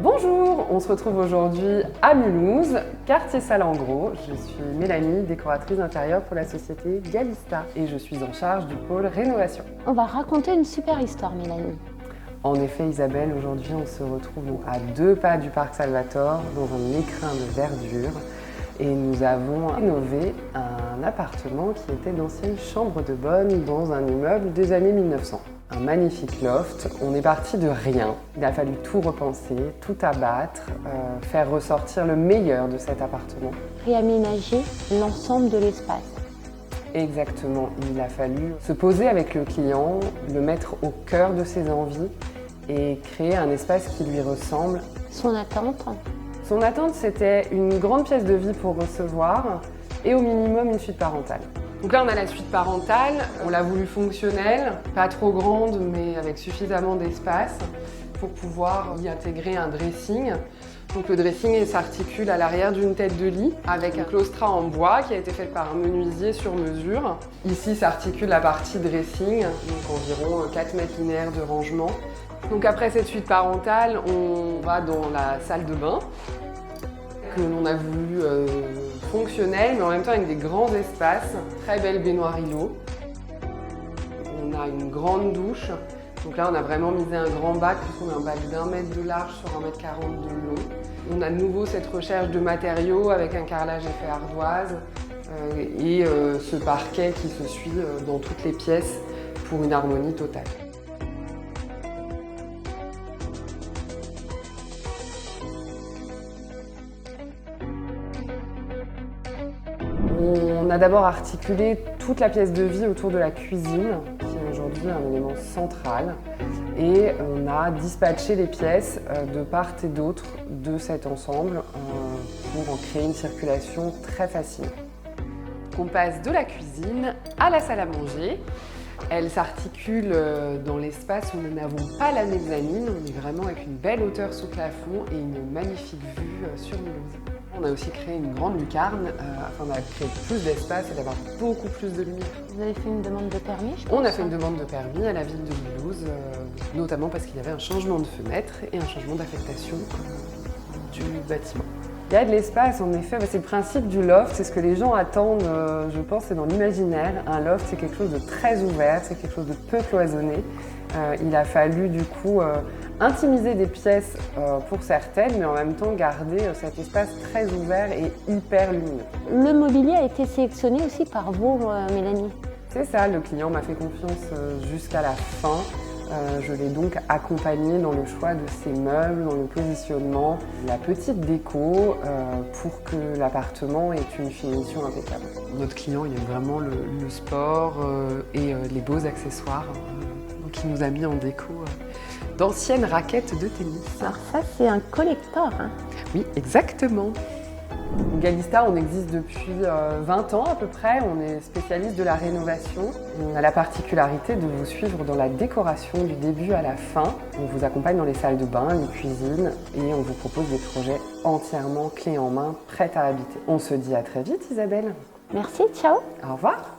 Bonjour, on se retrouve aujourd'hui à Mulhouse, quartier Salengro. Je suis Mélanie, décoratrice d'intérieur pour la société Galista et je suis en charge du pôle rénovation. On va raconter une super histoire, Mélanie. En effet, Isabelle, aujourd'hui on se retrouve à 2 pas du parc Salvatore dans un écrin de verdure et nous avons rénové un appartement qui était d'ancienne chambre de bonne dans un immeuble des années 1900. Un magnifique loft, on est parti de rien. Il a fallu tout repenser, tout abattre, faire ressortir le meilleur de cet appartement. Réaménager l'ensemble de l'espace. Exactement, il a fallu se poser avec le client, le mettre au cœur de ses envies et créer un espace qui lui ressemble. Son attente? Son attente, c'était une grande pièce de vie pour recevoir et au minimum une suite parentale. Donc là, on a la suite parentale, on l'a voulu fonctionnelle, pas trop grande, mais avec suffisamment d'espace pour pouvoir y intégrer un dressing. Donc le dressing s'articule à l'arrière d'une tête de lit avec un claustrat en bois qui a été fait par un menuisier sur mesure. Ici s'articule la partie dressing, donc environ 4 mètres linéaires de rangement. Donc après cette suite parentale, on va dans la salle de bain que l'on a voulu fonctionnelle, mais en même temps avec des grands espaces, très belle baignoire îlot. On a une grande douche, donc là on a vraiment misé un grand bac, puisqu'on a un bac d'1 mètre de large sur 1,40 m de long. On a de nouveau cette recherche de matériaux avec un carrelage effet ardoise et ce parquet qui se suit dans toutes les pièces pour une harmonie totale. On a d'abord articulé toute la pièce de vie autour de la cuisine, qui est aujourd'hui un élément central, et on a dispatché les pièces de part et d'autre de cet ensemble pour en créer une circulation très facile. On passe de la cuisine à la salle à manger. Elle s'articule dans l'espace où nous n'avons pas la mezzanine. On est vraiment avec une belle hauteur sous plafond et une magnifique vue sur Mulhouse. On a aussi créé une grande lucarne afin de créer plus d'espace et d'avoir beaucoup plus de lumière. Vous avez fait une demande de permis, je pense. On a fait une demande de permis à la ville de Mulhouse, notamment parce qu'il y avait un changement de fenêtre et un changement d'affectation du bâtiment. Il y a de l'espace, en effet, c'est le principe du loft, c'est ce que les gens attendent, je pense, c'est dans l'imaginaire. Un loft, c'est quelque chose de très ouvert, c'est quelque chose de peu cloisonné. Il a fallu du coup intimiser des pièces pour certaines, mais en même temps garder cet espace très ouvert et hyper lumineux. Le mobilier a été sélectionné aussi par vous, Mélanie. C'est ça, le client m'a fait confiance jusqu'à la fin. Je l'ai donc accompagné dans le choix de ses meubles, dans le positionnement, la petite déco pour que l'appartement ait une finition impeccable. Notre client, il aime vraiment le sport et les beaux accessoires. Donc il nous a mis en déco d'anciennes raquettes de tennis. Alors ça, c'est un collector, hein? Oui, exactement. Galista, on existe depuis 20 ans à peu près, on est spécialiste de la rénovation. On a la particularité de vous suivre dans la décoration du début à la fin. On vous accompagne dans les salles de bain, les cuisines et on vous propose des projets entièrement clés en main, prêts à habiter. On se dit à très vite Isabelle. Merci, ciao. Au revoir.